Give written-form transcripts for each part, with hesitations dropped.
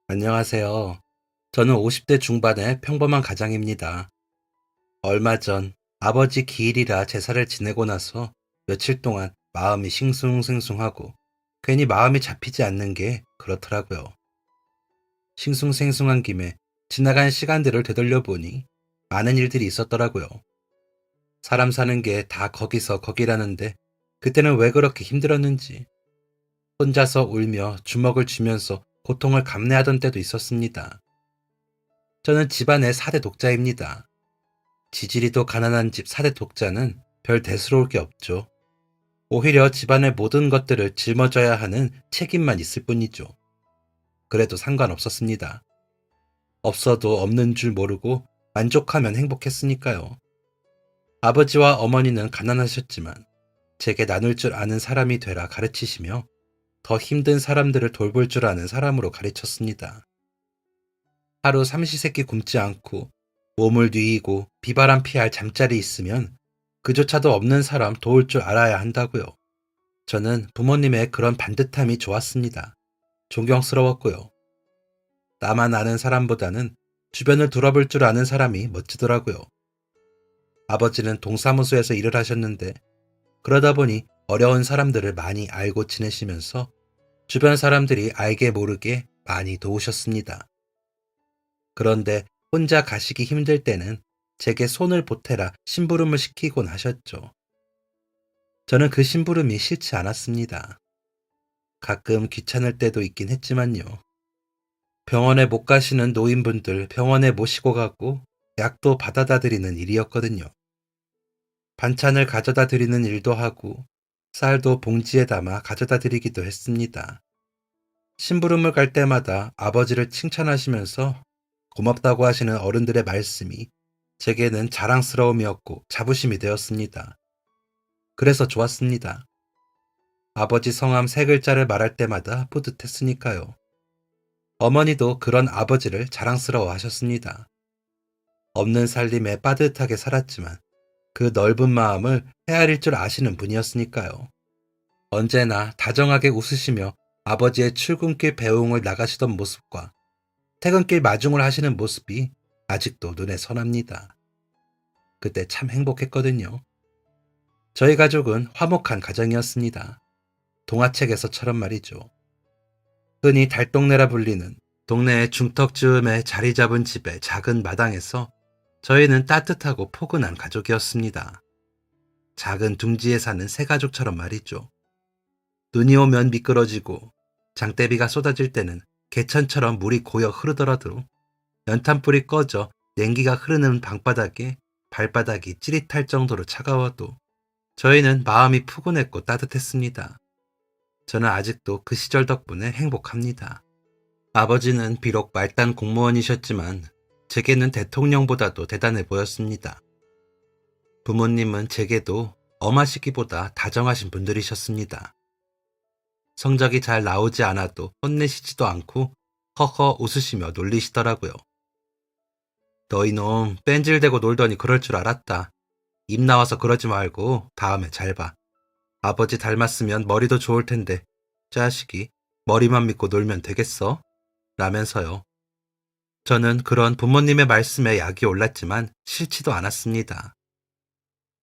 안녕하세요. 저는 50대 중반의 평범한 가장입니다. 얼마 전 아버지 기일이라 제사를 지내고 나서 며칠 동안 마음이 싱숭생숭하고 괜히 마음이 잡히지 않는 게 그렇더라고요. 싱숭생숭한 김에 지나간 시간들을 되돌려 보니 많은 일들이 있었더라고요. 사람 사는 게 다 거기서 거기라는데 그때는 왜 그렇게 힘들었는지 혼자서 울며 주먹을 쥐면서 고통을 감내하던 때도 있었습니다. 저는 집안의 4대 독자입니다. 지지리도 가난한 집 4대 독자는 별 대수로울 게 없죠. 오히려 집안의 모든 것들을 짊어져야 하는 책임만 있을 뿐이죠. 그래도 상관없었습니다. 없어도 없는 줄 모르고 만족하면 행복했으니까요. 아버지와 어머니는 가난하셨지만 제게 나눌 줄 아는 사람이 되라 가르치시며 더 힘든 사람들을 돌볼 줄 아는 사람으로 가르쳤습니다. 하루 삼시세끼 굶지 않고 몸을 뉘이고 비바람 피할 잠자리 있으면 그조차도 없는 사람 도울 줄 알아야 한다고요. 저는 부모님의 그런 반듯함이 좋았습니다. 존경스러웠고요. 나만 아는 사람보다는 주변을 돌아볼 줄 아는 사람이 멋지더라고요. 아버지는 동사무소에서 일을 하셨는데 그러다 보니 어려운 사람들을 많이 알고 지내시면서 주변 사람들이 알게 모르게 많이 도우셨습니다. 그런데 혼자 가시기 힘들 때는 제게 손을 보태라 심부름을 시키곤 하셨죠. 저는 그 심부름이 싫지 않았습니다. 가끔 귀찮을 때도 있긴 했지만요. 병원에 못 가시는 노인분들 병원에 모시고 가고 약도 받아다 드리는 일이었거든요. 반찬을 가져다 드리는 일도 하고 쌀도 봉지에 담아 가져다 드리기도 했습니다. 심부름을 갈 때마다 아버지를 칭찬하시면서 고맙다고 하시는 어른들의 말씀이 제게는 자랑스러움이었고 자부심이 되었습니다. 그래서 좋았습니다. 아버지 성함 3글자를 말할 때마다 뿌듯했으니까요. 어머니도 그런 아버지를 자랑스러워 하셨습니다. 없는 살림에 빠듯하게 살았지만 그 넓은 마음을 헤아릴 줄 아시는 분이었으니까요. 언제나 다정하게 웃으시며 아버지의 출근길 배웅을 나가시던 모습과 퇴근길 마중을 하시는 모습이 아직도 눈에 선합니다. 그때 참 행복했거든요. 저희 가족은 화목한 가정이었습니다. 동화책에서처럼 말이죠. 흔히 달동네라 불리는 동네의 중턱 즈음에 자리 잡은 집의 작은 마당에서 저희는 따뜻하고 포근한 가족이었습니다. 작은 둥지에 사는 새 가족처럼 말이죠. 눈이 오면 미끄러지고 장대비가 쏟아질 때는 개천처럼 물이 고여 흐르더라도 연탄불이 꺼져 냉기가 흐르는 방바닥에 발바닥이 찌릿할 정도로 차가워도 저희는 마음이 푸근했고 따뜻했습니다. 저는 아직도 그 시절 덕분에 행복합니다. 아버지는 비록 말단 공무원이셨지만 제게는 대통령보다도 대단해 보였습니다. 부모님은 제게도 엄하시기보다 다정하신 분들이셨습니다. 성적이 잘 나오지 않아도 혼내시지도 않고 허허 웃으시며 놀리시더라고요. 너 이놈 뺀질대고 놀더니 그럴 줄 알았다. 입 나와서 그러지 말고 다음에 잘 봐. 아버지 닮았으면 머리도 좋을 텐데 자식이 머리만 믿고 놀면 되겠어? 라면서요. 저는 그런 부모님의 말씀에 약이 올랐지만 싫지도 않았습니다.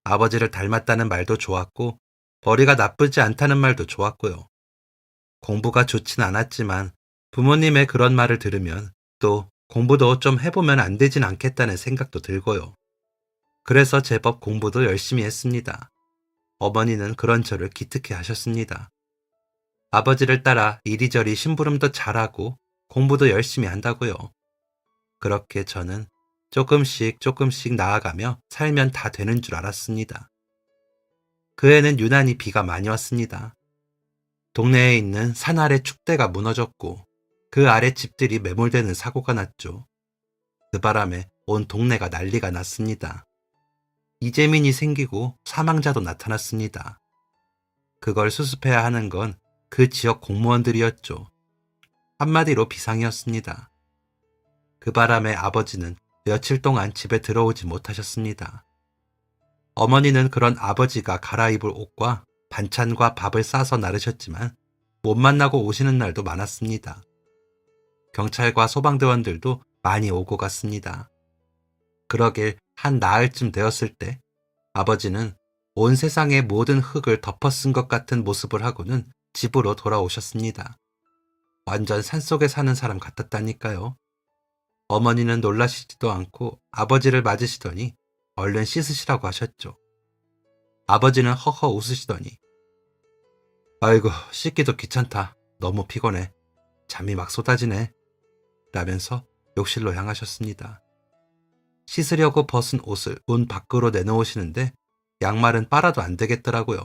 아버지를 닮았다는 말도 좋았고 머리가 나쁘지 않다는 말도 좋았고요. 공부가 좋진 않았지만 부모님의 그런 말을 들으면 또 공부도 좀 해보면 안 되진 않겠다는 생각도 들고요. 그래서 제법 공부도 열심히 했습니다. 어머니는 그런 저를 기특해 하셨습니다. 아버지를 따라 이리저리 심부름도 잘하고 공부도 열심히 한다고요. 그렇게 저는 조금씩 나아가며 살면 다 되는 줄 알았습니다. 그 해는 유난히 비가 많이 왔습니다. 동네에 있는 산 아래 축대가 무너졌고 그 아래 집들이 매몰되는 사고가 났죠. 그 바람에 온 동네가 난리가 났습니다. 이재민이 생기고 사망자도 나타났습니다. 그걸 수습해야 하는 건 그 지역 공무원들이었죠. 한마디로 비상이었습니다. 그 바람에 아버지는 며칠 동안 집에 들어오지 못하셨습니다. 어머니는 그런 아버지가 갈아입을 옷과 반찬과 밥을 싸서 나르셨지만 못 만나고 오시는 날도 많았습니다. 경찰과 소방대원들도 많이 오고 갔습니다. 그러길 한 나흘쯤 되었을 때 아버지는 온 세상의 모든 흙을 덮어쓴 것 같은 모습을 하고는 집으로 돌아오셨습니다. 완전 산속에 사는 사람 같았다니까요. 어머니는 놀라시지도 않고 아버지를 맞으시더니 얼른 씻으시라고 하셨죠. 아버지는 허허 웃으시더니 아이고 씻기도 귀찮다. 너무 피곤해. 잠이 막 쏟아지네. 라면서 욕실로 향하셨습니다. 씻으려고 벗은 옷을 문 밖으로 내놓으시는데 양말은 빨아도 안 되겠더라고요.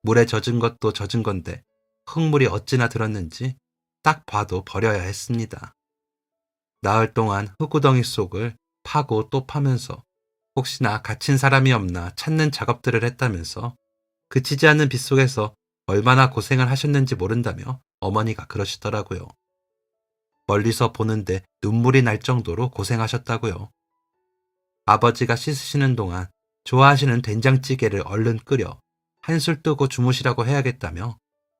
물에 젖은 것도 젖은 건데 흙물이 어찌나 들었는지 딱 봐도 버려야 했습니다. 나흘 동안 흙구덩이 속을 파고 또 파면서 혹시나 갇힌 사람이 없나 찾는 작업들을 했다면서 그치지 않는 빗속에서 얼마나 고생을 하셨는지 모른다며 어머니가 그러시더라고요. 멀리서 보는데 눈물이 날 정도로 고생하셨다고요. 아버지가 씻으시는 동안 좋아하시는 된장찌개를 얼른 끓여 한술 뜨고 주무시라고 해야겠다며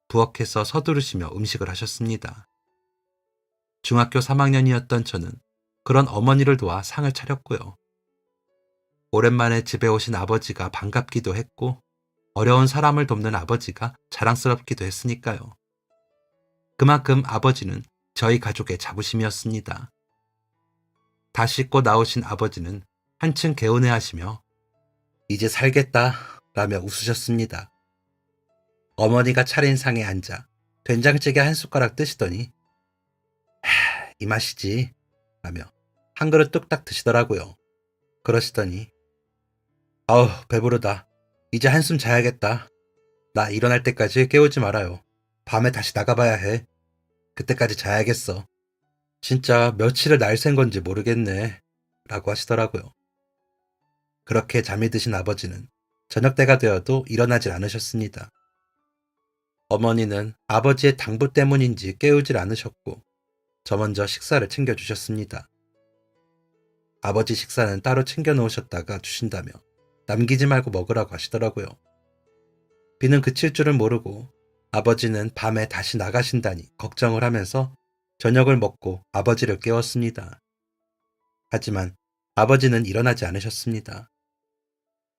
부엌에서 서두르시며 음식을 하셨습니다. 중학교 3학년이었던 저는 그런 어머니를 도와 상을 차렸고요. 오랜만에 집에 오신 아버지가 반갑기도 했고 어려운 사람을 돕는 아버지가 자랑스럽기도 했으니까요. 그만큼 아버지는 저희 가족의 자부심이었습니다. 다 씻고 나오신 아버지는 한층 개운해하시며 이제 살겠다 라며 웃으셨습니다. 어머니가 차린 상에 앉아 된장찌개 한 숟가락 드시더니 이 맛이지 라며 한 그릇 뚝딱 드시더라고요. 그러시더니 아우 배부르다. 이제 한숨 자야겠다. 나 일어날 때까지 깨우지 말아요. 밤에 다시 나가봐야 해. 그때까지 자야겠어. 진짜 며칠을 날샌 건지 모르겠네 라고 하시더라고요. 그렇게 잠이 드신 아버지는 저녁 때가 되어도 일어나질 않으셨습니다. 어머니는 아버지의 당부 때문인지 깨우질 않으셨고 저 먼저 식사를 챙겨주셨습니다. 아버지 식사는 따로 챙겨 놓으셨다가 주신다며 남기지 말고 먹으라고 하시더라고요. 비는 그칠 줄은 모르고 아버지는 밤에 다시 나가신다니 걱정을 하면서 저녁을 먹고 아버지를 깨웠습니다. 하지만 아버지는 일어나지 않으셨습니다.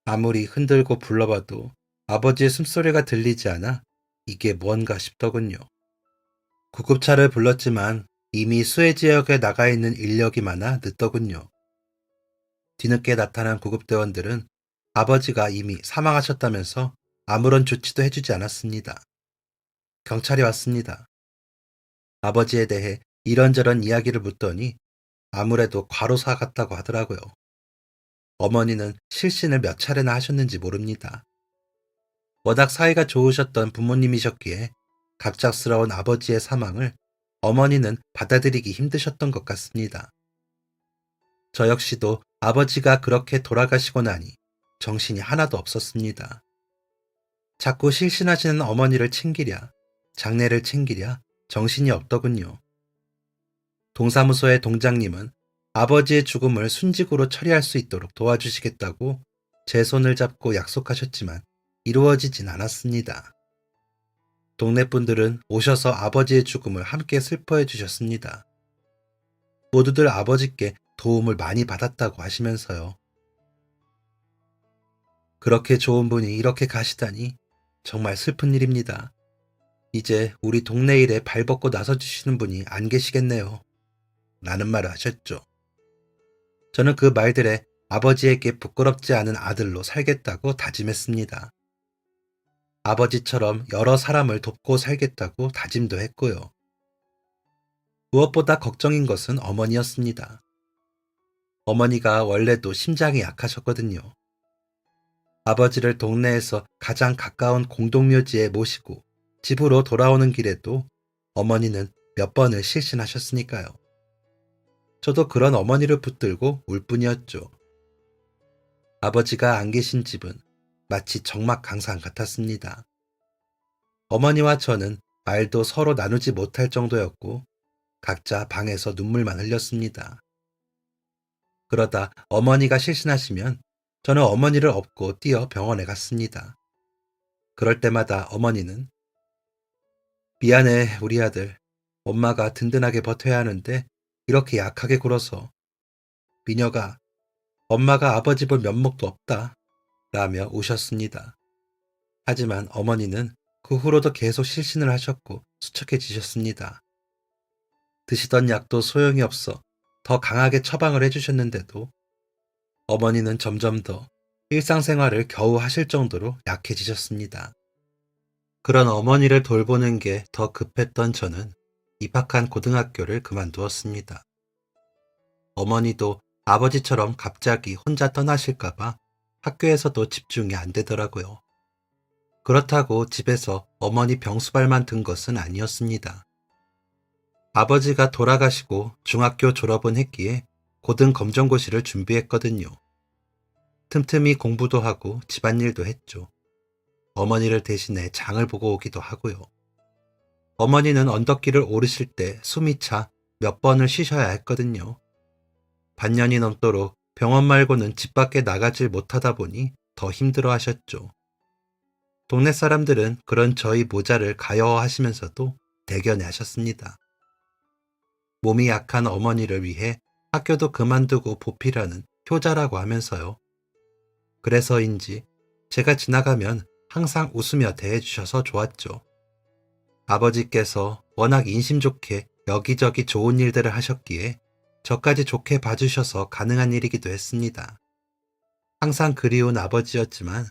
아무리 흔들고 불러봐도 아버지의 숨소리가 들리지 않아 이게 뭔가 싶더군요. 구급차를 불렀지만 이미 수해 지역에 나가 있는 인력이 많아 늦더군요. 뒤늦게 나타난 구급대원들은 아버지가 이미 사망하셨다면서 아무런 조치도 해주지 않았습니다. 경찰이 왔습니다. 아버지에 대해 이런저런 이야기를 묻더니 아무래도 과로사 같다고 하더라고요. 어머니는 실신을 몇 차례나 하셨는지 모릅니다. 워낙 사이가 좋으셨던 부모님이셨기에 갑작스러운 아버지의 사망을 어머니는 받아들이기 힘드셨던 것 같습니다. 저 역시도 아버지가 그렇게 돌아가시고 나니 정신이 하나도 없었습니다. 자꾸 실신하시는 어머니를 챙기랴, 장례를 챙기랴 정신이 없더군요. 동사무소의 동장님은 아버지의 죽음을 순직으로 처리할 수 있도록 도와주시겠다고 제 손을 잡고 약속하셨지만 이루어지진 않았습니다. 동네 분들은 오셔서 아버지의 죽음을 함께 슬퍼해 주셨습니다. 모두들 아버지께 도움을 많이 받았다고 하시면서요. 그렇게 좋은 분이 이렇게 가시다니 정말 슬픈 일입니다. 이제 우리 동네 일에 발벗고 나서주시는 분이 안 계시겠네요. 라는 말을 하셨죠. 저는 그 말들에 아버지에게 부끄럽지 않은 아들로 살겠다고 다짐했습니다. 아버지처럼 여러 사람을 돕고 살겠다고 다짐도 했고요. 무엇보다 걱정인 것은 어머니였습니다. 어머니가 원래도 심장이 약하셨거든요. 아버지를 동네에서 가장 가까운 공동묘지에 모시고 집으로 돌아오는 길에도 어머니는 몇 번을 실신하셨으니까요. 저도 그런 어머니를 붙들고 울 뿐이었죠. 아버지가 안 계신 집은 마치 적막강산 같았습니다. 어머니와 저는 말도 서로 나누지 못할 정도였고 각자 방에서 눈물만 흘렸습니다. 그러다 어머니가 실신하시면 저는 어머니를 업고 뛰어 병원에 갔습니다. 그럴 때마다 어머니는 미안해 우리 아들. 엄마가 든든하게 버텨야 하는데 이렇게 약하게 굴어서 미녀가 엄마가 아버지 볼 면목도 없다 라며 우셨습니다. 하지만 어머니는 그 후로도 계속 실신을 하셨고 수척해지셨습니다. 드시던 약도 소용이 없어 더 강하게 처방을 해주셨는데도 어머니는 점점 더 일상생활을 겨우 하실 정도로 약해지셨습니다. 그런 어머니를 돌보는 게 더 급했던 저는 입학한 고등학교를 그만두었습니다. 어머니도 아버지처럼 갑자기 혼자 떠나실까봐 학교에서도 집중이 안 되더라고요. 그렇다고 집에서 어머니 병수발만 든 것은 아니었습니다. 아버지가 돌아가시고 중학교 졸업은 했기에 고등 검정고시를 준비했거든요. 틈틈이 공부도 하고 집안일도 했죠. 어머니를 대신해 장을 보고 오기도 하고요. 어머니는 언덕길을 오르실 때 숨이 차 몇 번을 쉬셔야 했거든요. 반년이 넘도록 병원 말고는 집 밖에 나가질 못하다 보니 더 힘들어 하셨죠. 동네 사람들은 그런 저희 모자를 가여워하시면서도 대견해 하셨습니다. 몸이 약한 어머니를 위해 학교도 그만두고 보필하는 효자라고 하면서요. 그래서인지 제가 지나가면 항상 웃으며 대해주셔서 좋았죠. 아버지께서 워낙 인심 좋게 여기저기 좋은 일들을 하셨기에 저까지 좋게 봐주셔서 가능한 일이기도 했습니다. 항상 그리운 아버지였지만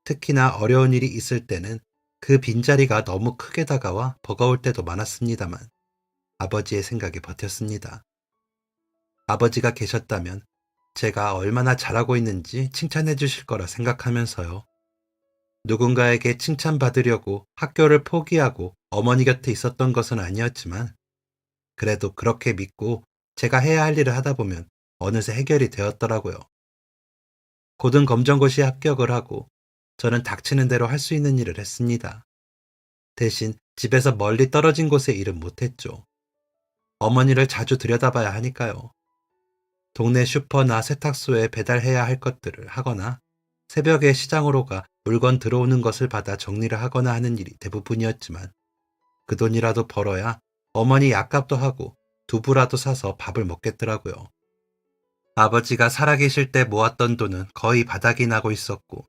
특히나 어려운 일이 있을 때는 그 빈자리가 너무 크게 다가와 버거울 때도 많았습니다만 아버지의 생각에 버텼습니다. 아버지가 계셨다면 제가 얼마나 잘하고 있는지 칭찬해 주실 거라 생각하면서요. 누군가에게 칭찬받으려고 학교를 포기하고 어머니 곁에 있었던 것은 아니었지만 그래도 그렇게 믿고 제가 해야 할 일을 하다 보면 어느새 해결이 되었더라고요. 고등 검정고시에 합격을 하고 저는 닥치는 대로 할 수 있는 일을 했습니다. 대신 집에서 멀리 떨어진 곳에 일은 못했죠. 어머니를 자주 들여다봐야 하니까요. 동네 슈퍼나 세탁소에 배달해야 할 것들을 하거나 새벽에 시장으로 가 물건 들어오는 것을 받아 정리를 하거나 하는 일이 대부분이었지만 그 돈이라도 벌어야 어머니 약값도 하고 두부라도 사서 밥을 먹겠더라고요. 아버지가 살아계실 때 모았던 돈은 거의 바닥이 나고 있었고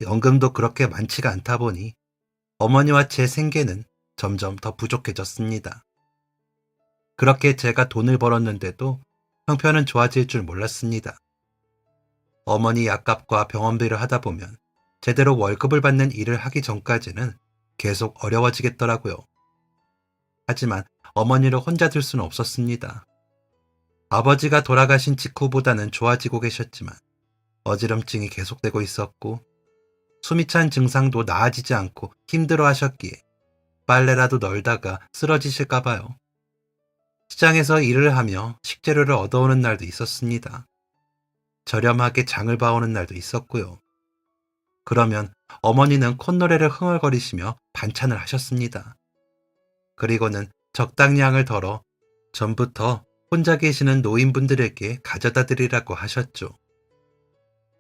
연금도 그렇게 많지가 않다 보니 어머니와 제 생계는 점점 더 부족해졌습니다. 그렇게 제가 돈을 벌었는데도 형편은 좋아질 줄 몰랐습니다. 어머니 약값과 병원비를 하다 보면 제대로 월급을 받는 일을 하기 전까지는 계속 어려워지겠더라고요. 하지만 어머니를 혼자 둘 수는 없었습니다. 아버지가 돌아가신 직후보다는 좋아지고 계셨지만 어지럼증이 계속되고 있었고 숨이 찬 증상도 나아지지 않고 힘들어 하셨기에 빨래라도 널다가 쓰러지실까 봐요. 시장에서 일을 하며 식재료를 얻어오는 날도 있었습니다. 저렴하게 장을 봐오는 날도 있었고요. 그러면 어머니는 콧노래를 흥얼거리시며 반찬을 하셨습니다. 그리고는 적당량을 덜어 전부터 혼자 계시는 노인분들에게 가져다 드리라고 하셨죠.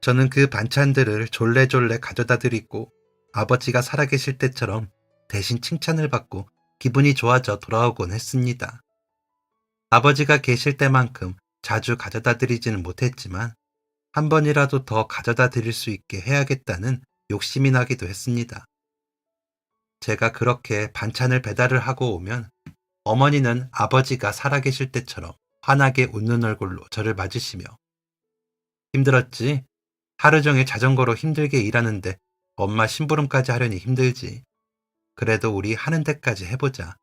저는 그 반찬들을 졸래졸래 가져다 드리고 아버지가 살아계실 때처럼 대신 칭찬을 받고 기분이 좋아져 돌아오곤 했습니다. 아버지가 계실 때만큼 자주 가져다 드리지는 못했지만 한 번이라도 더 가져다 드릴 수 있게 해야겠다는 욕심이 나기도 했습니다. 제가 그렇게 반찬을 배달을 하고 오면 어머니는 아버지가 살아계실 때처럼 환하게 웃는 얼굴로 저를 맞으시며 힘들었지? 하루 종일 자전거로 힘들게 일하는데 엄마 심부름까지 하려니 힘들지. 그래도 우리 하는 데까지 해보자.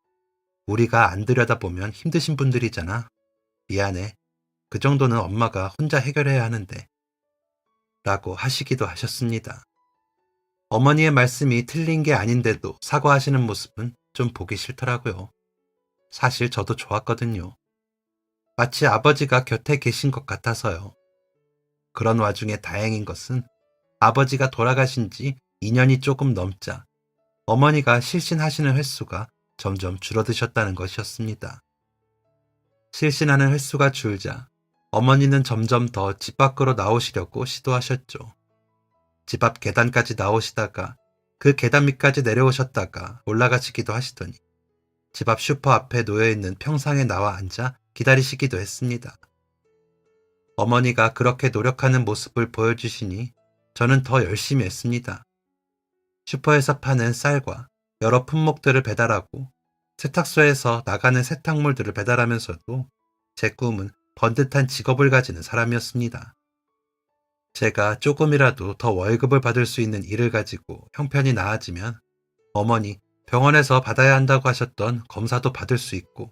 우리가 안 들여다보면 힘드신 분들이잖아. 미안해. 그 정도는 엄마가 혼자 해결해야 하는데. 라고 하시기도 하셨습니다. 어머니의 말씀이 틀린 게 아닌데도 사과하시는 모습은 좀 보기 싫더라고요. 사실 저도 좋았거든요. 마치 아버지가 곁에 계신 것 같아서요. 그런 와중에 다행인 것은 아버지가 돌아가신 지 2년이 조금 넘자 어머니가 실신하시는 횟수가 점점 줄어드셨다는 것이었습니다. 실신하는 횟수가 줄자 어머니는 점점 더 집 밖으로 나오시려고 시도하셨죠. 집 앞 계단까지 나오시다가 그 계단 밑까지 내려오셨다가 올라가시기도 하시더니 집 앞 슈퍼 앞에 놓여있는 평상에 나와 앉아 기다리시기도 했습니다. 어머니가 그렇게 노력하는 모습을 보여주시니 저는 더 열심히 했습니다. 슈퍼에서 파는 쌀과 여러 품목들을 배달하고 세탁소에서 나가는 세탁물들을 배달하면서도 제 꿈은 번듯한 직업을 가지는 사람이었습니다. 제가 조금이라도 더 월급을 받을 수 있는 일을 가지고 형편이 나아지면 어머니 병원에서 받아야 한다고 하셨던 검사도 받을 수 있고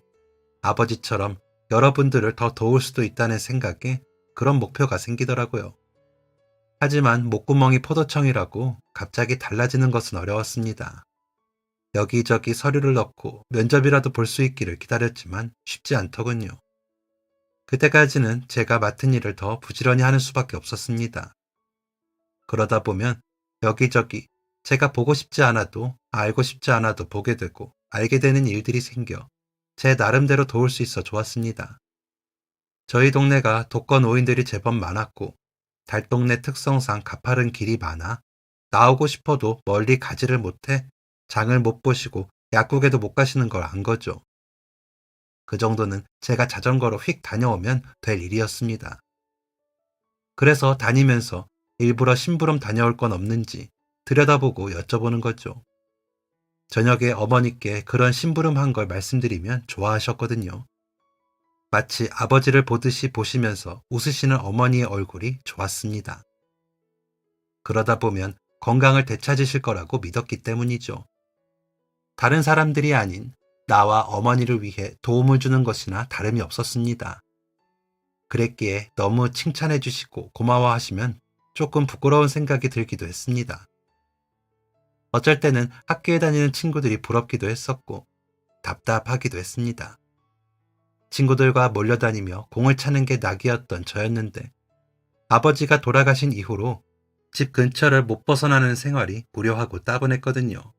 아버지처럼 여러분들을 더 도울 수도 있다는 생각에 그런 목표가 생기더라고요. 하지만 목구멍이 포도청이라고 갑자기 달라지는 것은 어려웠습니다. 여기저기 서류를 넣고 면접이라도 볼 수 있기를 기다렸지만 쉽지 않더군요. 그때까지는 제가 맡은 일을 더 부지런히 하는 수밖에 없었습니다. 그러다 보면 여기저기 제가 보고 싶지 않아도 알고 싶지 않아도 보게 되고 알게 되는 일들이 생겨 제 나름대로 도울 수 있어 좋았습니다. 저희 동네가 독거노인들이 제법 많았고 달동네 특성상 가파른 길이 많아 나오고 싶어도 멀리 가지를 못해 장을 못 보시고 약국에도 못 가시는 걸 안 거죠. 그 정도는 제가 자전거로 휙 다녀오면 될 일이었습니다. 그래서 다니면서 일부러 심부름 다녀올 건 없는지 들여다보고 여쭤보는 거죠. 저녁에 어머니께 그런 심부름한 걸 말씀드리면 좋아하셨거든요. 마치 아버지를 보듯이 보시면서 웃으시는 어머니의 얼굴이 좋았습니다. 그러다 보면 건강을 되찾으실 거라고 믿었기 때문이죠. 다른 사람들이 아닌 나와 어머니를 위해 도움을 주는 것이나 다름이 없었습니다. 그랬기에 너무 칭찬해 주시고 고마워하시면 조금 부끄러운 생각이 들기도 했습니다. 어쩔 때는 학교에 다니는 친구들이 부럽기도 했었고 답답하기도 했습니다. 친구들과 몰려다니며 공을 차는 게 낙이었던 저였는데 아버지가 돌아가신 이후로 집 근처를 못 벗어나는 생활이 무료하고 따분했거든요.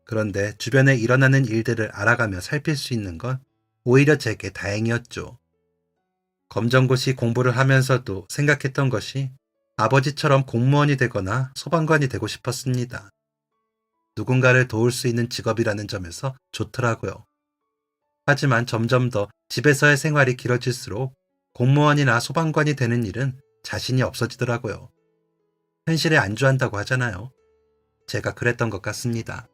그런데 주변에 일어나는 일들을 알아가며 살필 수 있는 건 오히려 제게 다행이었죠. 검정고시 공부를 하면서도 생각했던 것이 아버지처럼 공무원이 되거나 소방관이 되고 싶었습니다. 누군가를 도울 수 있는 직업이라는 점에서 좋더라고요. 하지만 점점 더 집에서의 생활이 길어질수록 공무원이나 소방관이 되는 일은 자신이 없어지더라고요. 현실에 안주한다고 하잖아요. 제가 그랬던 것 같습니다.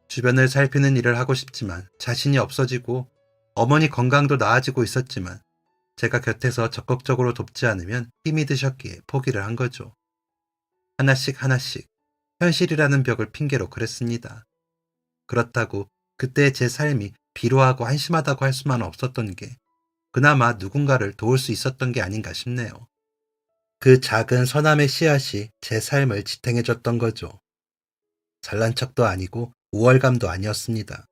주변을 살피는 일을 하고 싶지만 자신이 없어지고 어머니 건강도 나아지고 있었지만 제가 곁에서 적극적으로 돕지 않으면 힘이 드셨기에 포기를 한 거죠. 하나씩 하나씩 현실이라는 벽을 핑계로 그랬습니다. 그렇다고 그때 제 삶이 비루하고 한심하다고 할 수만 없었던 게 그나마 누군가를 도울 수 있었던 게 아닌가 싶네요. 그 작은 선함의 씨앗이 제 삶을 지탱해줬던 거죠. 잘난 척도 아니고 우월감도 아니었습니다.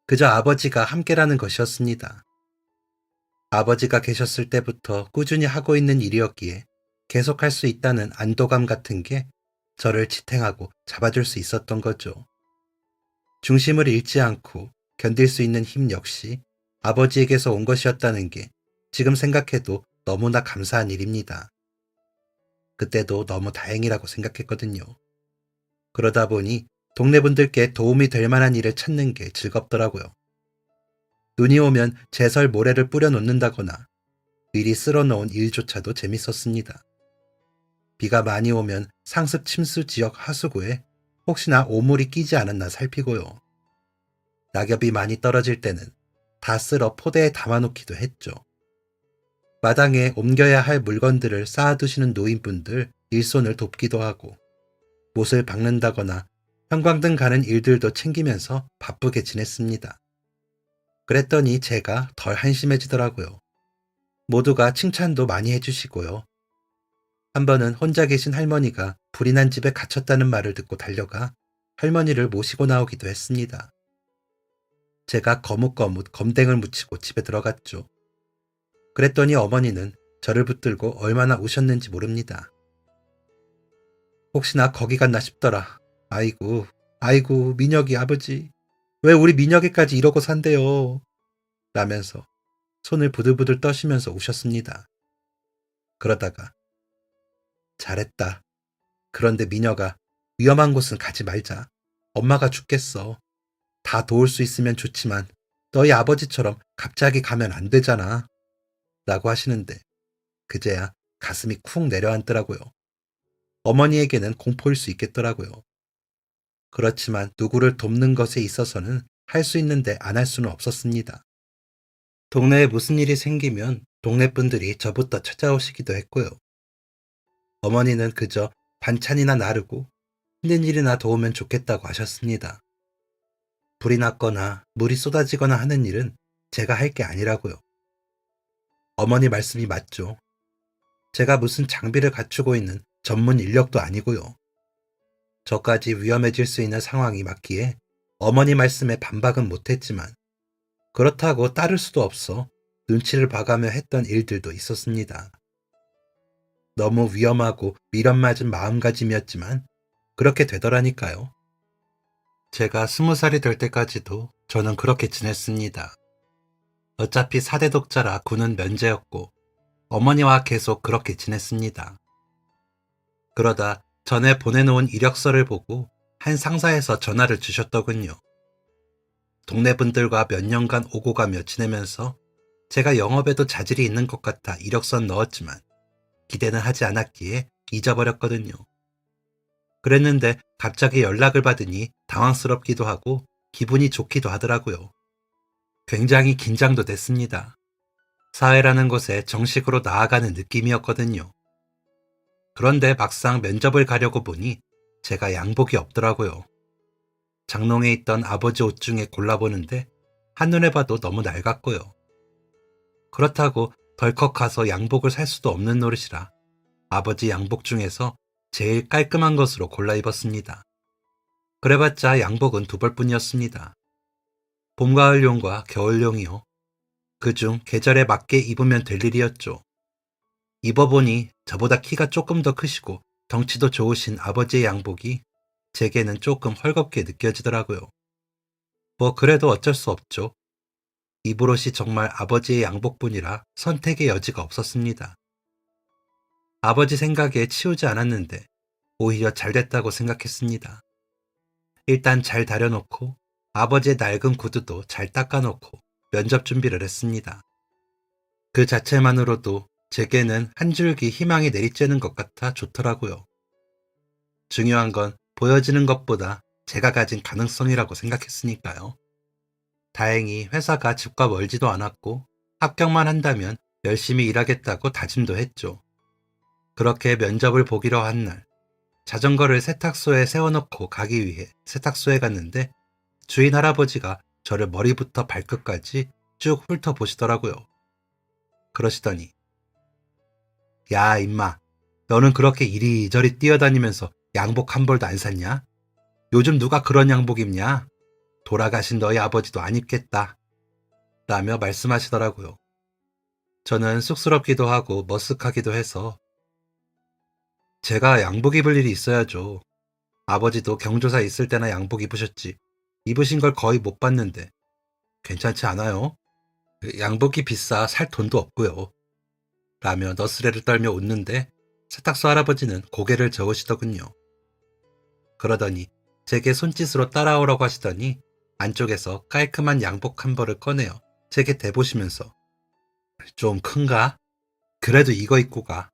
그저 아버지가 함께라는 것이었습니다. 아버지가 계셨을 때부터 꾸준히 하고 있는 일이었기에 계속할 수 있다는 안도감 같은 게 저를 지탱하고 잡아줄 수 있었던 거죠. 중심을 잃지 않고 견딜 수 있는 힘 역시 아버지에게서 온 것이었다는 게 지금 생각해도 너무나 감사한 일입니다. 그때도 너무 다행이라고 생각했거든요. 그러다 보니 동네 분들께 도움이 될 만한 일을 찾는 게 즐겁더라고요. 눈이 오면 제설 모래를 뿌려 놓는다거나 미리 쓸어 놓은 일조차도 재밌었습니다. 비가 많이 오면 상습 침수 지역 하수구에 혹시나 오물이 끼지 않았나 살피고요. 낙엽이 많이 떨어질 때는 다 쓸어 포대에 담아놓기도 했죠. 마당에 옮겨야 할 물건들을 쌓아두시는 노인분들 일손을 돕기도 하고 못을 박는다거나 형광등 가는 일들도 챙기면서 바쁘게 지냈습니다. 그랬더니 제가 덜 한심해지더라고요. 모두가 칭찬도 많이 해주시고요. 한 번은 혼자 계신 할머니가 불이 난 집에 갇혔다는 말을 듣고 달려가 할머니를 모시고 나오기도 했습니다. 제가 거뭇거뭇 검댕을 묻히고 집에 들어갔죠. 그랬더니 어머니는 저를 붙들고 얼마나 우셨는지 모릅니다. 혹시나 거기 갔나 싶더라. 아이고, 아이고, 민혁이 아버지. 왜 우리 민혁이까지 이러고 산대요. 라면서 손을 부들부들 떠시면서 우셨습니다. 그러다가 잘했다. 그런데 민혁아, 위험한 곳은 가지 말자. 엄마가 죽겠어. 다 도울 수 있으면 좋지만 너희 아버지처럼 갑자기 가면 안 되잖아. 라고 하시는데 그제야 가슴이 쿵 내려앉더라고요. 어머니에게는 공포일 수 있겠더라고요. 그렇지만 누구를 돕는 것에 있어서는 할 수 있는데 안 할 수는 없었습니다. 동네에 무슨 일이 생기면 동네 분들이 저부터 찾아오시기도 했고요. 어머니는 그저 반찬이나 나르고 힘든 일이나 도우면 좋겠다고 하셨습니다. 불이 났거나 물이 쏟아지거나 하는 일은 제가 할 게 아니라고요. 어머니 말씀이 맞죠. 제가 무슨 장비를 갖추고 있는 전문 인력도 아니고요. 저까지 위험해질 수 있는 상황이 맞기에 어머니 말씀에 반박은 못했지만 그렇다고 따를 수도 없어 눈치를 봐가며 했던 일들도 있었습니다. 너무 위험하고 미련 맞은 마음가짐이었지만 그렇게 되더라니까요. 제가 20살이 될 때까지도 저는 그렇게 지냈습니다. 어차피 4대 독자라 군은 면제였고 어머니와 계속 그렇게 지냈습니다. 그러다 전에 보내놓은 이력서를 보고 한 상사에서 전화를 주셨더군요. 동네 분들과 몇 년간 오고 가며 지내면서 제가 영업에도 자질이 있는 것 같아 이력서는 넣었지만 기대는 하지 않았기에 잊어버렸거든요. 그랬는데 갑자기 연락을 받으니 당황스럽기도 하고 기분이 좋기도 하더라고요. 굉장히 긴장도 됐습니다. 사회라는 곳에 정식으로 나아가는 느낌이었거든요. 그런데 막상 면접을 가려고 보니 제가 양복이 없더라고요. 장롱에 있던 아버지 옷 중에 골라보는데 한눈에 봐도 너무 낡았고요. 그렇다고 덜컥 가서 양복을 살 수도 없는 노릇이라 아버지 양복 중에서 제일 깔끔한 것으로 골라 입었습니다. 그래봤자 양복은 2벌뿐이었습니다. 봄, 가을용과 겨울용이요. 그중 계절에 맞게 입으면 될 일이었죠. 입어보니 저보다 키가 조금 더 크시고 덩치도 좋으신 아버지의 양복이 제게는 조금 헐겁게 느껴지더라고요. 뭐 그래도 어쩔 수 없죠. 입을 옷이 정말 아버지의 양복뿐이라 선택의 여지가 없었습니다. 아버지 생각에 치우지 않았는데 오히려 잘됐다고 생각했습니다. 일단 잘 다려놓고 아버지의 낡은 구두도 잘 닦아놓고 면접 준비를 했습니다. 그 자체만으로도 제게는 한 줄기 희망이 내리쬐는 것 같아 좋더라고요. 중요한 건 보여지는 것보다 제가 가진 가능성이라고 생각했으니까요. 다행히 회사가 집과 멀지도 않았고 합격만 한다면 열심히 일하겠다고 다짐도 했죠. 그렇게 면접을 보기로 한 날, 자전거를 세탁소에 세워놓고 가기 위해 세탁소에 갔는데 주인 할아버지가 저를 머리부터 발끝까지 쭉 훑어보시더라고요. 그러시더니 야 임마, 너는 그렇게 이리저리 뛰어다니면서 양복 한 벌도 안 샀냐? 요즘 누가 그런 양복 입냐? 돌아가신 너희 아버지도 안 입겠다. 라며 말씀하시더라고요. 저는 쑥스럽기도 하고 머쓱하기도 해서 제가 양복 입을 일이 있어야죠. 아버지도 경조사 있을 때나 양복 입으셨지. 입으신 걸 거의 못 봤는데 괜찮지 않아요? 양복이 비싸 살 돈도 없고요. 라며 너스레를 떨며 웃는데 세탁소 할아버지는 고개를 저으시더군요. 그러더니 제게 손짓으로 따라오라고 하시더니 안쪽에서 깔끔한 양복 한 벌을 꺼내어 제게 대보시면서 좀 큰가? 그래도 이거 입고 가.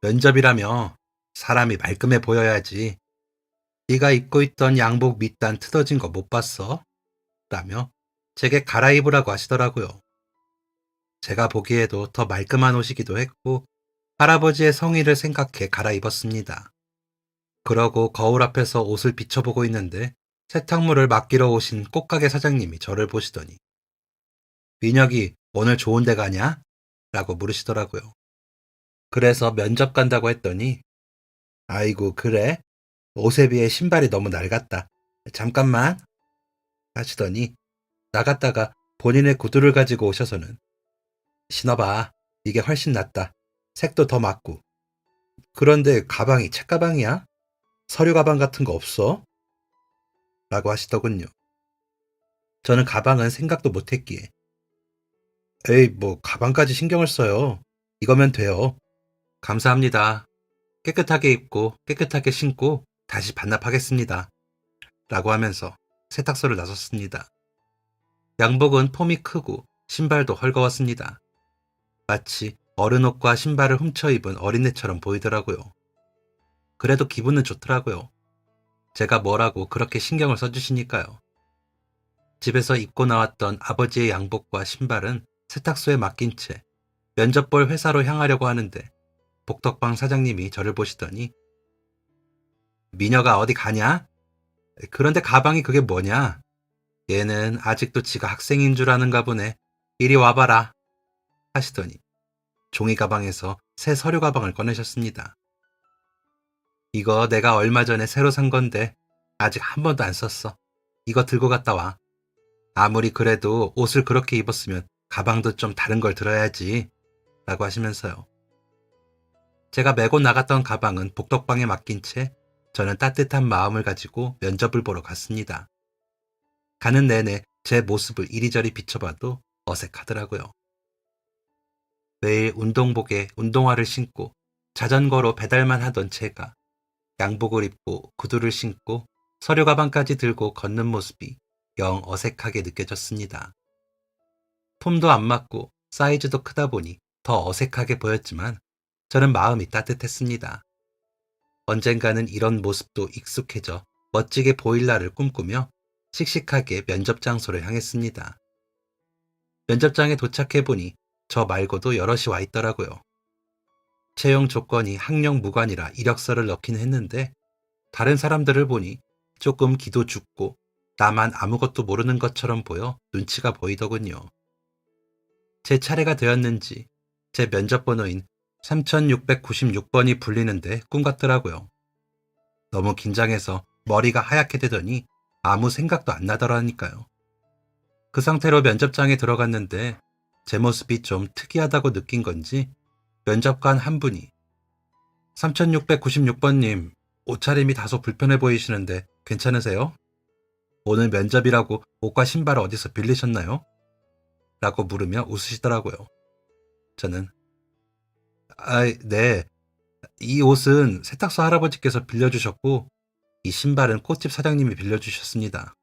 면접이라며 사람이 말끔해 보여야지. 네가 입고 있던 양복 밑단 틀어진 거 못 봤어? 라며 제게 갈아입으라고 하시더라고요. 제가 보기에도 더 말끔한 옷이기도 했고 할아버지의 성의를 생각해 갈아입었습니다. 그러고 거울 앞에서 옷을 비춰보고 있는데 세탁물을 맡기러 오신 꽃가게 사장님이 저를 보시더니 민혁이 오늘 좋은 데 가냐? 라고 물으시더라고요. 그래서 면접 간다고 했더니 아이고 그래? 옷에 비해 신발이 너무 낡았다. 잠깐만 하시더니 나갔다가 본인의 구두를 가지고 오셔서는 신어봐. 이게 훨씬 낫다. 색도 더 맞고. 그런데 가방이 책가방이야? 서류 가방 같은 거 없어? 라고 하시더군요. 저는 가방은 생각도 못했기에 에이 뭐 가방까지 신경을 써요. 이거면 돼요. 감사합니다. 깨끗하게 입고 깨끗하게 신고 다시 반납하겠습니다. 라고 하면서 세탁소를 나섰습니다. 양복은 폼이 크고 신발도 헐거웠습니다. 마치 어른 옷과 신발을 훔쳐 입은 어린애처럼 보이더라고요. 그래도 기분은 좋더라고요. 제가 뭐라고 그렇게 신경을 써주시니까요. 집에서 입고 나왔던 아버지의 양복과 신발은 세탁소에 맡긴 채 면접 볼 회사로 향하려고 하는데 복덕방 사장님이 저를 보시더니 미녀가 어디 가냐? 그런데 가방이 그게 뭐냐? 얘는 아직도 지가 학생인 줄 아는가 보네. 이리 와봐라 하시더니 종이 가방에서 새 서류 가방을 꺼내셨습니다. 이거 내가 얼마 전에 새로 산 건데 아직 한 번도 안 썼어. 이거 들고 갔다 와. 아무리 그래도 옷을 그렇게 입었으면 가방도 좀 다른 걸 들어야지 라고 하시면서요. 제가 메고 나갔던 가방은 복덕방에 맡긴 채 저는 따뜻한 마음을 가지고 면접을 보러 갔습니다. 가는 내내 제 모습을 이리저리 비춰봐도 어색하더라고요. 매일 운동복에 운동화를 신고 자전거로 배달만 하던 제가 양복을 입고 구두를 신고 서류 가방까지 들고 걷는 모습이 영 어색하게 느껴졌습니다. 폼도 안 맞고 사이즈도 크다 보니 더 어색하게 보였지만 저는 마음이 따뜻했습니다. 언젠가는 이런 모습도 익숙해져 멋지게 보일 날을 꿈꾸며 씩씩하게 면접 장소를 향했습니다. 면접장에 도착해보니 저 말고도 여럿이 와 있더라고요. 채용 조건이 학력 무관이라 이력서를 넣긴 했는데 다른 사람들을 보니 조금 기도 죽고 나만 아무것도 모르는 것처럼 보여 눈치가 보이더군요. 제 차례가 되었는지 제 면접 번호인 3696번이 불리는데 꿈 같더라고요. 너무 긴장해서 머리가 하얗게 되더니 아무 생각도 안 나더라니까요. 그 상태로 면접장에 들어갔는데 제 모습이 좀 특이하다고 느낀 건지 면접관 한 분이 3696번님, 옷차림이 다소 불편해 보이시는데 괜찮으세요? 오늘 면접이라고 옷과 신발을 어디서 빌리셨나요? 라고 물으며 웃으시더라고요. 저는 네. 이 옷은 세탁소 할아버지께서 빌려주셨고 이 신발은 꽃집 사장님이 빌려주셨습니다.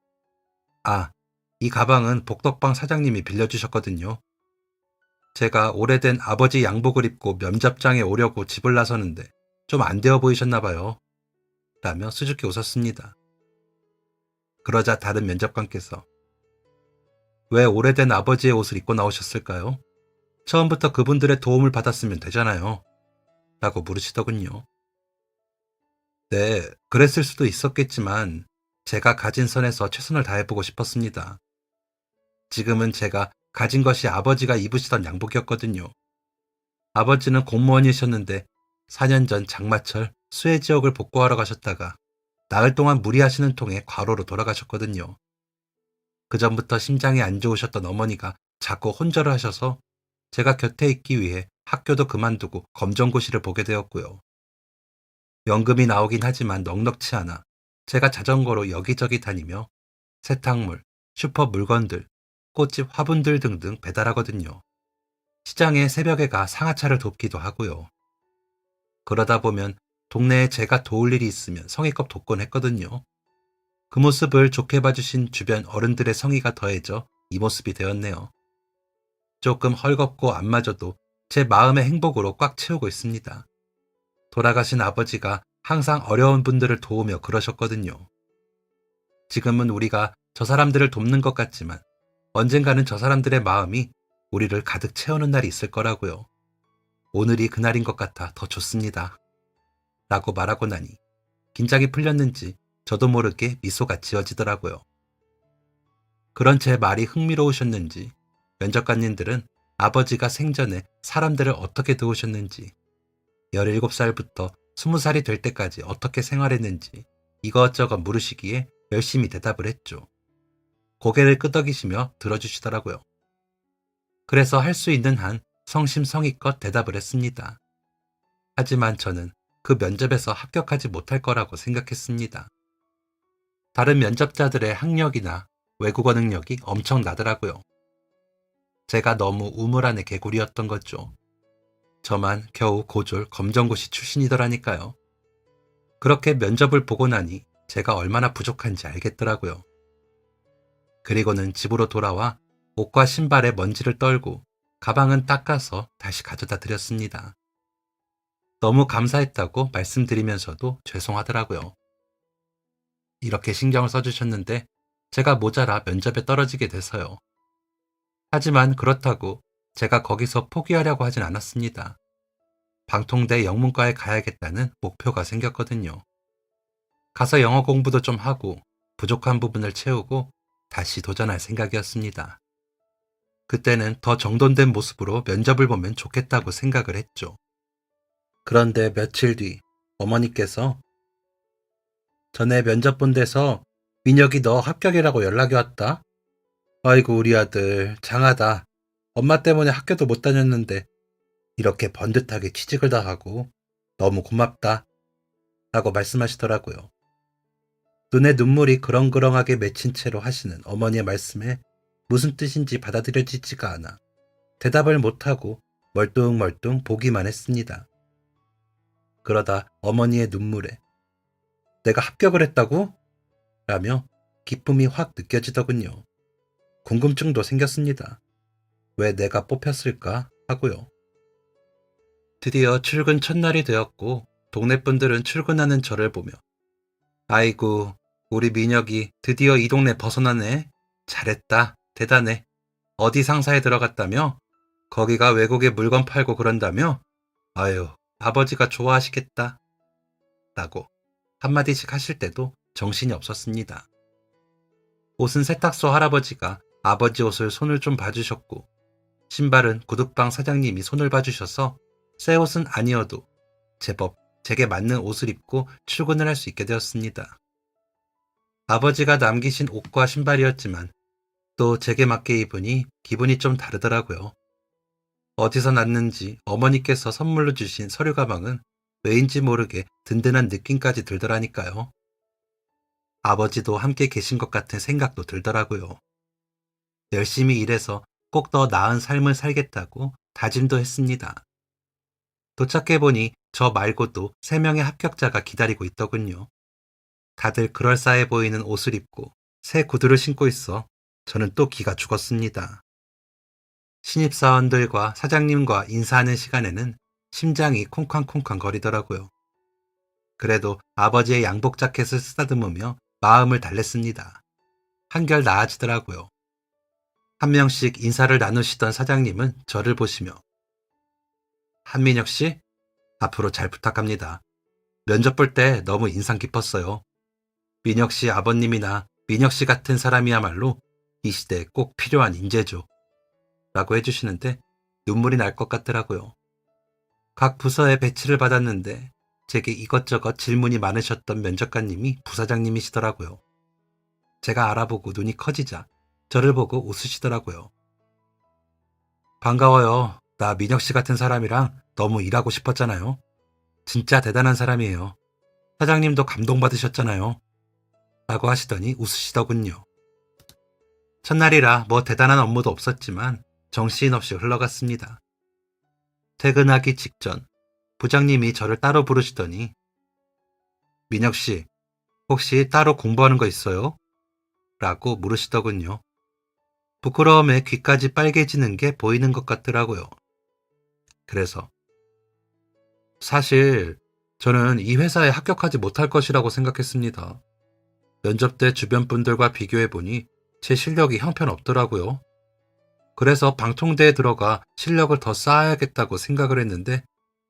아, 이 가방은 복덕방 사장님이 빌려주셨거든요. 제가 오래된 아버지 양복을 입고 면접장에 오려고 집을 나서는데 좀 안 되어 보이셨나 봐요. 라며 수줍게 웃었습니다. 그러자 다른 면접관께서 왜 오래된 아버지의 옷을 입고 나오셨을까요? 처음부터 그분들의 도움을 받았으면 되잖아요. 라고 물으시더군요. 네, 그랬을 수도 있었겠지만 제가 가진 선에서 최선을 다해보고 싶었습니다. 지금은 제가 가진 것이 아버지가 입으시던 양복이었거든요. 아버지는 공무원이셨는데 4년 전 장마철 수해 지역을 복구하러 가셨다가 나흘 동안 무리하시는 통에 과로로 돌아가셨거든요. 그 전부터 심장이 안 좋으셨던 어머니가 자꾸 혼절을 하셔서 제가 곁에 있기 위해 학교도 그만두고 검정고시를 보게 되었고요. 연금이 나오긴 하지만 넉넉치 않아 제가 자전거로 여기저기 다니며 세탁물, 슈퍼 물건들, 꽃집 화분들 등등 배달하거든요. 시장에 새벽에 가 상하차를 돕기도 하고요. 그러다 보면 동네에 제가 도울 일이 있으면 성의껏 돕곤 했거든요. 그 모습을 좋게 봐주신 주변 어른들의 성의가 더해져 이 모습이 되었네요. 조금 헐겁고 안 맞아도 제 마음의 행복으로 꽉 채우고 있습니다. 돌아가신 아버지가 항상 어려운 분들을 도우며 그러셨거든요. 지금은 우리가 저 사람들을 돕는 것 같지만 언젠가는 저 사람들의 마음이 우리를 가득 채우는 날이 있을 거라고요. 오늘이 그날인 것 같아 더 좋습니다. 라고 말하고 나니 긴장이 풀렸는지 저도 모르게 미소가 지어지더라고요. 그런 제 말이 흥미로우셨는지 면접관님들은 아버지가 생전에 사람들을 어떻게 도우셨는지 17살부터 20살이 될 때까지 어떻게 생활했는지 이것저것 물으시기에 열심히 대답을 했죠. 고개를 끄덕이시며 들어주시더라고요. 그래서 할 수 있는 한 성심성의껏 대답을 했습니다. 하지만 저는 그 면접에서 합격하지 못할 거라고 생각했습니다. 다른 면접자들의 학력이나 외국어 능력이 엄청나더라고요. 제가 너무 우물안의 개구리였던 거죠. 저만 겨우 고졸 검정고시 출신이더라니까요. 그렇게 면접을 보고 나니 제가 얼마나 부족한지 알겠더라고요. 그리고는 집으로 돌아와 옷과 신발에 먼지를 떨고 가방은 닦아서 다시 가져다 드렸습니다. 너무 감사했다고 말씀드리면서도 죄송하더라고요. 이렇게 신경을 써주셨는데 제가 모자라 면접에 떨어지게 돼서요. 하지만 그렇다고 제가 거기서 포기하려고 하진 않았습니다. 방통대 영문과에 가야겠다는 목표가 생겼거든요. 가서 영어 공부도 좀 하고 부족한 부분을 채우고 다시 도전할 생각이었습니다. 그때는 더 정돈된 모습으로 면접을 보면 좋겠다고 생각을 했죠. 그런데 며칠 뒤 어머니께서 전에 면접 본 데서 민혁이 너 합격이라고 연락이 왔다. 아이고 우리 아들 장하다. 엄마 때문에 학교도 못 다녔는데 이렇게 번듯하게 취직을 다 하고 너무 고맙다 라고 말씀하시더라고요. 눈에 눈물이 그렁그렁하게 맺힌 채로 하시는 어머니의 말씀에 무슨 뜻인지 받아들여지지가 않아 대답을 못하고 멀뚱멀뚱 보기만 했습니다. 그러다 어머니의 눈물에 내가 합격을 했다고? 라며 기쁨이 확 느껴지더군요. 궁금증도 생겼습니다. 왜 내가 뽑혔을까 하고요. 드디어 출근 첫날이 되었고 동네 분들은 출근하는 저를 보며 아이고 우리 민혁이 드디어 이 동네 벗어나네. 잘했다. 대단해. 어디 상사에 들어갔다며? 거기가 외국에 물건 팔고 그런다며? 아유 아버지가 좋아하시겠다. 라고 한마디씩 하실 때도 정신이 없었습니다. 옷은 세탁소 할아버지가 아버지 옷을 손을 좀 봐주셨고 신발은 구두방 사장님이 손을 봐주셔서 새 옷은 아니어도 제법 제게 맞는 옷을 입고 출근을 할 수 있게 되었습니다. 아버지가 남기신 옷과 신발이었지만 또 제게 맞게 입으니 기분이 좀 다르더라고요. 어디서 났는지 어머니께서 선물로 주신 서류 가방은 왜인지 모르게 든든한 느낌까지 들더라니까요. 아버지도 함께 계신 것 같은 생각도 들더라고요. 열심히 일해서 꼭 더 나은 삶을 살겠다고 다짐도 했습니다. 도착해보니 저 말고도 3명의 합격자가 기다리고 있더군요. 다들 그럴싸해 보이는 옷을 입고 새 구두를 신고 있어 저는 또 기가 죽었습니다. 신입사원들과 사장님과 인사하는 시간에는 심장이 쿵쾅쿵쾅 거리더라고요. 그래도 아버지의 양복 자켓을 쓰다듬으며 마음을 달랬습니다. 한결 나아지더라고요. 한 명씩 인사를 나누시던 사장님은 저를 보시며 한민혁 씨, 앞으로 잘 부탁합니다. 면접 볼 때 너무 인상 깊었어요. 민혁 씨 아버님이나 민혁 씨 같은 사람이야말로 이 시대에 꼭 필요한 인재죠. 라고 해주시는데 눈물이 날 것 같더라고요. 각 부서에 배치를 받았는데 제게 이것저것 질문이 많으셨던 면접관님이 부사장님이시더라고요. 제가 알아보고 눈이 커지자 저를 보고 웃으시더라고요. 반가워요. 나 민혁 씨 같은 사람이랑 너무 일하고 싶었잖아요. 진짜 대단한 사람이에요. 사장님도 감동받으셨잖아요. 라고 하시더니 웃으시더군요. 첫날이라 뭐 대단한 업무도 없었지만 정신없이 흘러갔습니다. 퇴근하기 직전 부장님이 저를 따로 부르시더니 민혁 씨, 혹시 따로 공부하는 거 있어요? 라고 물으시더군요. 부끄러움에 귀까지 빨개지는 게 보이는 것 같더라고요. 그래서 사실 저는 이 회사에 합격하지 못할 것이라고 생각했습니다. 면접 때 주변 분들과 비교해보니 제 실력이 형편없더라고요. 그래서 방통대에 들어가 실력을 더 쌓아야겠다고 생각을 했는데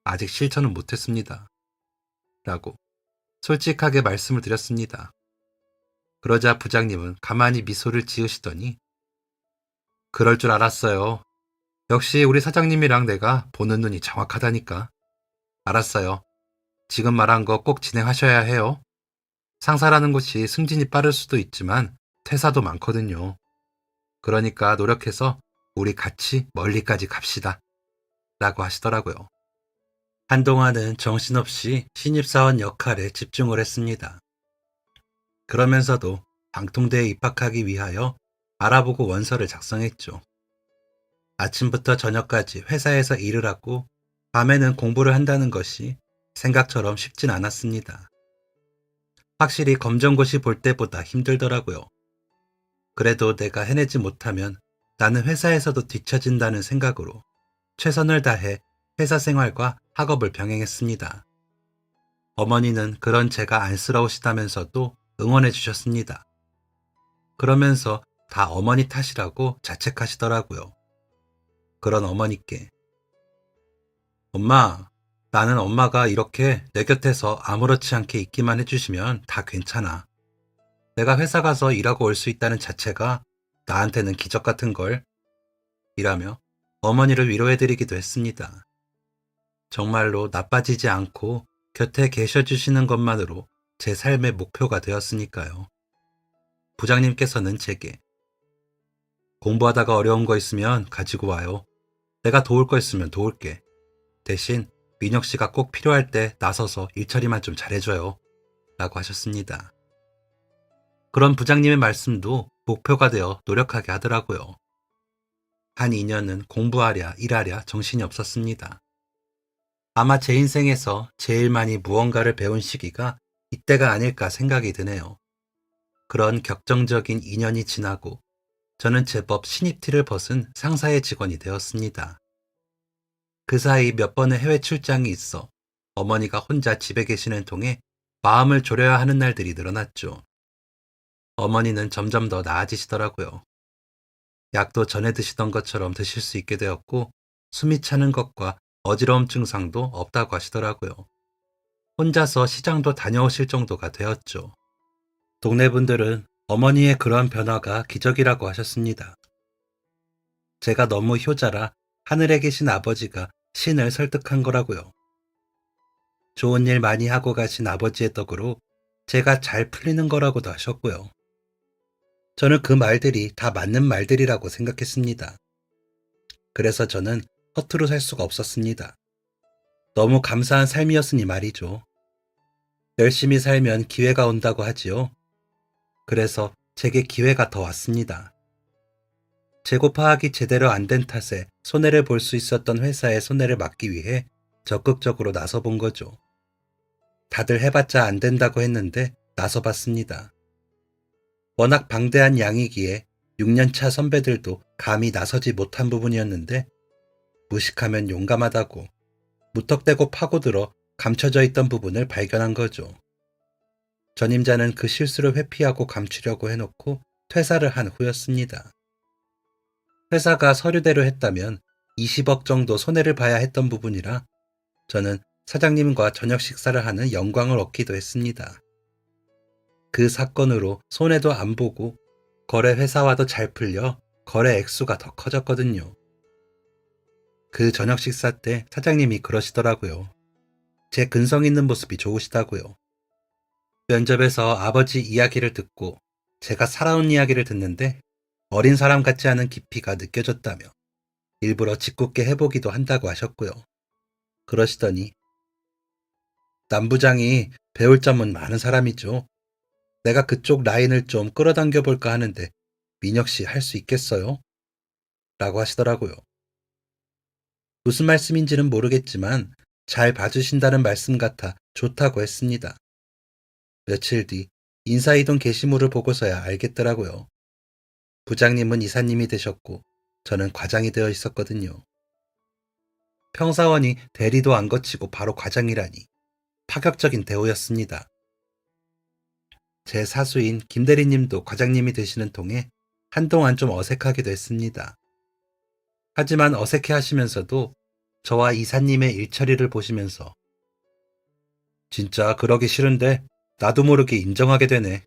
아직 실천은 못했습니다. 라고 솔직하게 말씀을 드렸습니다. 그러자 부장님은 가만히 미소를 지으시더니 그럴 줄 알았어요. 역시 우리 사장님이랑 내가 보는 눈이 정확하다니까. 알았어요. 지금 말한 거 꼭 진행하셔야 해요. 상사라는 곳이 승진이 빠를 수도 있지만 퇴사도 많거든요. 그러니까 노력해서 우리 같이 멀리까지 갑시다. 라고 하시더라고요. 한동안은 정신없이 신입사원 역할에 집중을 했습니다. 그러면서도 방통대에 입학하기 위하여 알아보고 원서를 작성했죠. 아침부터 저녁까지 회사에서 일을 하고 밤에는 공부를 한다는 것이 생각처럼 쉽진 않았습니다. 확실히 검정고시 볼 때보다 힘들더라고요. 그래도 내가 해내지 못하면 나는 회사에서도 뒤처진다는 생각으로 최선을 다해 회사 생활과 학업을 병행했습니다. 어머니는 그런 제가 안쓰러우시다면서도 응원해 주셨습니다. 그러면서 다 어머니 탓이라고 자책하시더라고요. 그런 어머니께 엄마, 나는 엄마가 이렇게 내 곁에서 아무렇지 않게 있기만 해주시면 다 괜찮아. 내가 회사 가서 일하고 올 수 있다는 자체가 나한테는 기적 같은 걸 이라며 어머니를 위로해드리기도 했습니다. 정말로 나빠지지 않고 곁에 계셔주시는 것만으로 제 삶의 목표가 되었으니까요. 부장님께서는 제게 공부하다가 어려운 거 있으면 가지고 와요. 내가 도울 거 있으면 도울게. 대신 민혁 씨가 꼭 필요할 때 나서서 일처리만 좀 잘해줘요. 라고 하셨습니다. 그런 부장님의 말씀도 목표가 되어 노력하게 하더라고요. 한 2년은 공부하랴 일하랴 정신이 없었습니다. 아마 제 인생에서 제일 많이 무언가를 배운 시기가 이때가 아닐까 생각이 드네요. 그런 격정적인 2년이 지나고 저는 제법 신입티를 벗은 상사의 직원이 되었습니다. 그 사이 몇 번의 해외 출장이 있어 어머니가 혼자 집에 계시는 통에 마음을 졸여야 하는 날들이 늘어났죠. 어머니는 점점 더 나아지시더라고요. 약도 전에 드시던 것처럼 드실 수 있게 되었고 숨이 차는 것과 어지러움 증상도 없다고 하시더라고요. 혼자서 시장도 다녀오실 정도가 되었죠. 동네 분들은 어머니의 그러한 변화가 기적이라고 하셨습니다. 제가 너무 효자라 하늘에 계신 아버지가 신을 설득한 거라고요. 좋은 일 많이 하고 가신 아버지의 덕으로 제가 잘 풀리는 거라고도 하셨고요. 저는 그 말들이 다 맞는 말들이라고 생각했습니다. 그래서 저는 허투루 살 수가 없었습니다. 너무 감사한 삶이었으니 말이죠. 열심히 살면 기회가 온다고 하지요. 그래서 제게 기회가 더 왔습니다. 재고 파악이 제대로 안 된 탓에 손해를 볼 수 있었던 회사의 손해를 막기 위해 적극적으로 나서본 거죠. 다들 해봤자 안 된다고 했는데 나서봤습니다. 워낙 방대한 양이기에 6년차 선배들도 감히 나서지 못한 부분이었는데 무식하면 용감하다고 무턱대고 파고들어 감춰져 있던 부분을 발견한 거죠. 전임자는 그 실수를 회피하고 감추려고 해놓고 퇴사를 한 후였습니다. 회사가 서류대로 했다면 20억 정도 손해를 봐야 했던 부분이라 저는 사장님과 저녁 식사를 하는 영광을 얻기도 했습니다. 그 사건으로 손해도 안 보고 거래 회사와도 잘 풀려 거래 액수가 더 커졌거든요. 그 저녁 식사 때 사장님이 그러시더라고요. 제 근성 있는 모습이 좋으시다고요. 면접에서 아버지 이야기를 듣고 제가 살아온 이야기를 듣는데 어린 사람 같지 않은 깊이가 느껴졌다며 일부러 짓궂게 해보기도 한다고 하셨고요. 그러시더니 남부장이 배울 점은 많은 사람이죠. 내가 그쪽 라인을 좀 끌어당겨 볼까 하는데 민혁 씨 할 수 있겠어요? 라고 하시더라고요. 무슨 말씀인지는 모르겠지만 잘 봐주신다는 말씀 같아 좋다고 했습니다. 며칠 뒤 인사이동 게시물을 보고서야 알겠더라고요. 부장님은 이사님이 되셨고 저는 과장이 되어 있었거든요. 평사원이 대리도 안 거치고 바로 과장이라니 파격적인 대우였습니다. 제 사수인 김 대리님도 과장님이 되시는 통에 한동안 좀 어색하기도 했습니다. 하지만 어색해 하시면서도 저와 이사님의 일처리를 보시면서 진짜 그러기 싫은데 나도 모르게 인정하게 되네.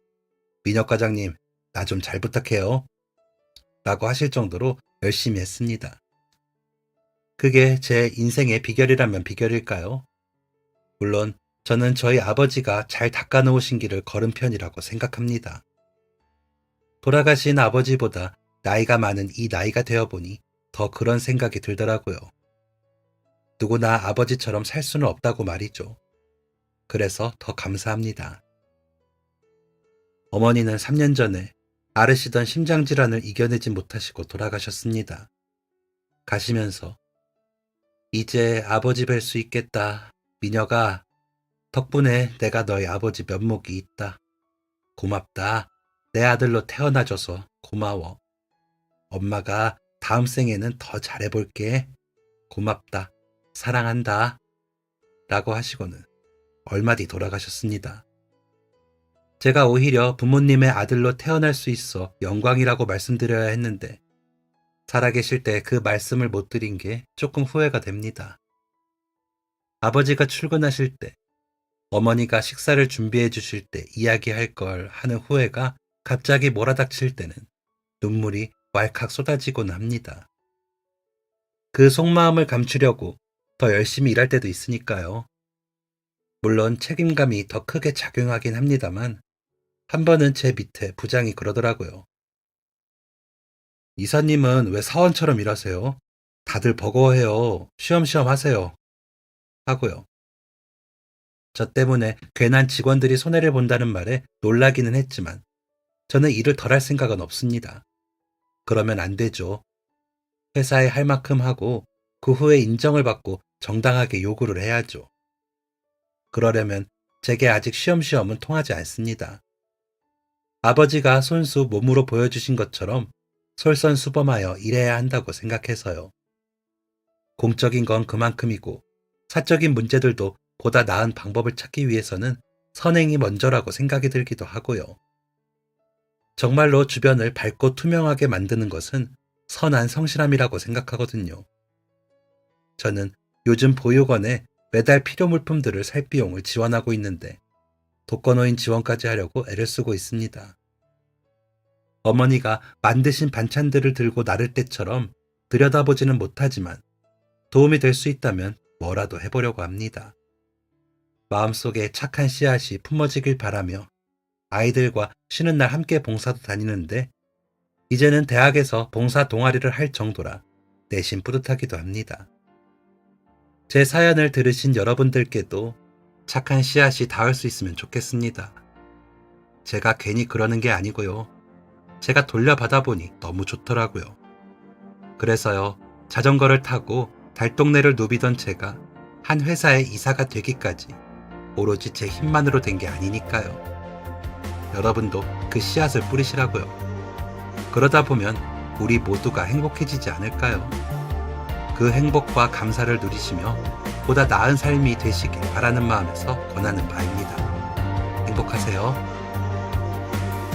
민혁 과장님, 나 좀 잘 부탁해요. 라고 하실 정도로 열심히 했습니다. 그게 제 인생의 비결이라면 비결일까요? 물론 저는 저희 아버지가 잘 닦아놓으신 길을 걸은 편이라고 생각합니다. 돌아가신 아버지보다 나이가 많은 이 나이가 되어보니 더 그런 생각이 들더라고요. 누구나 아버지처럼 살 수는 없다고 말이죠. 그래서 더 감사합니다. 어머니는 3년 전에 앓으시던 심장질환을 이겨내지 못하시고 돌아가셨습니다. 가시면서 이제 아버지 뵐 수 있겠다. 민혁아, 덕분에 내가 너희 아버지 면목이 있다. 고맙다. 내 아들로 태어나줘서 고마워. 엄마가 다음 생에는 더 잘해볼게. 고맙다. 사랑한다. 라고 하시고는 얼마 뒤 돌아가셨습니다. 제가 오히려 부모님의 아들로 태어날 수 있어 영광이라고 말씀드려야 했는데 살아계실 때 그 말씀을 못 드린 게 조금 후회가 됩니다. 아버지가 출근하실 때, 어머니가 식사를 준비해 주실 때 이야기할 걸 하는 후회가 갑자기 몰아닥칠 때는 눈물이 왈칵 쏟아지곤 합니다. 그 속마음을 감추려고 더 열심히 일할 때도 있으니까요. 물론 책임감이 더 크게 작용하긴 합니다만 한 번은 제 밑에 부장이 그러더라고요. 이사님은 왜 사원처럼 일하세요? 다들 버거워해요. 쉬엄쉬엄 하세요. 하고요. 저 때문에 괜한 직원들이 손해를 본다는 말에 놀라기는 했지만 저는 일을 덜 할 생각은 없습니다. 그러면 안 되죠. 회사에 할 만큼 하고 그 후에 인정을 받고 정당하게 요구를 해야죠. 그러려면 제게 아직 쉬엄쉬엄은 통하지 않습니다. 아버지가 손수 몸으로 보여주신 것처럼 솔선수범하여 일해야 한다고 생각해서요. 공적인 건 그만큼이고 사적인 문제들도 보다 나은 방법을 찾기 위해서는 선행이 먼저라고 생각이 들기도 하고요. 정말로 주변을 밝고 투명하게 만드는 것은 선한 성실함이라고 생각하거든요. 저는 요즘 보육원에 매달 필요 물품들을 살 비용을 지원하고 있는데 독거노인 지원까지 하려고 애를 쓰고 있습니다. 어머니가 만드신 반찬들을 들고 나를 때처럼 들여다보지는 못하지만 도움이 될 수 있다면 뭐라도 해보려고 합니다. 마음속에 착한 씨앗이 품어지길 바라며 아이들과 쉬는 날 함께 봉사도 다니는데 이제는 대학에서 봉사 동아리를 할 정도라 내심 뿌듯하기도 합니다. 제 사연을 들으신 여러분들께도 착한 씨앗이 닿을 수 있으면 좋겠습니다. 제가 괜히 그러는 게 아니고요. 제가 돌려받아 보니 너무 좋더라고요. 그래서요, 자전거를 타고 달동네를 누비던 제가 한 회사에 이사가 되기까지 오로지 제 힘만으로 된 게 아니니까요. 여러분도 그 씨앗을 뿌리시라고요. 그러다 보면 우리 모두가 행복해지지 않을까요? 그 행복과 감사를 누리시며 보다 나은 삶이 되시길 바라는 마음에서 권하는 바입니다. 행복하세요.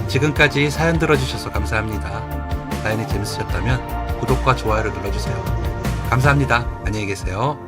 지금까지 사연 들어주셔서 감사합니다. 사연이 재밌으셨다면 구독과 좋아요를 눌러주세요. 감사합니다. 안녕히 계세요.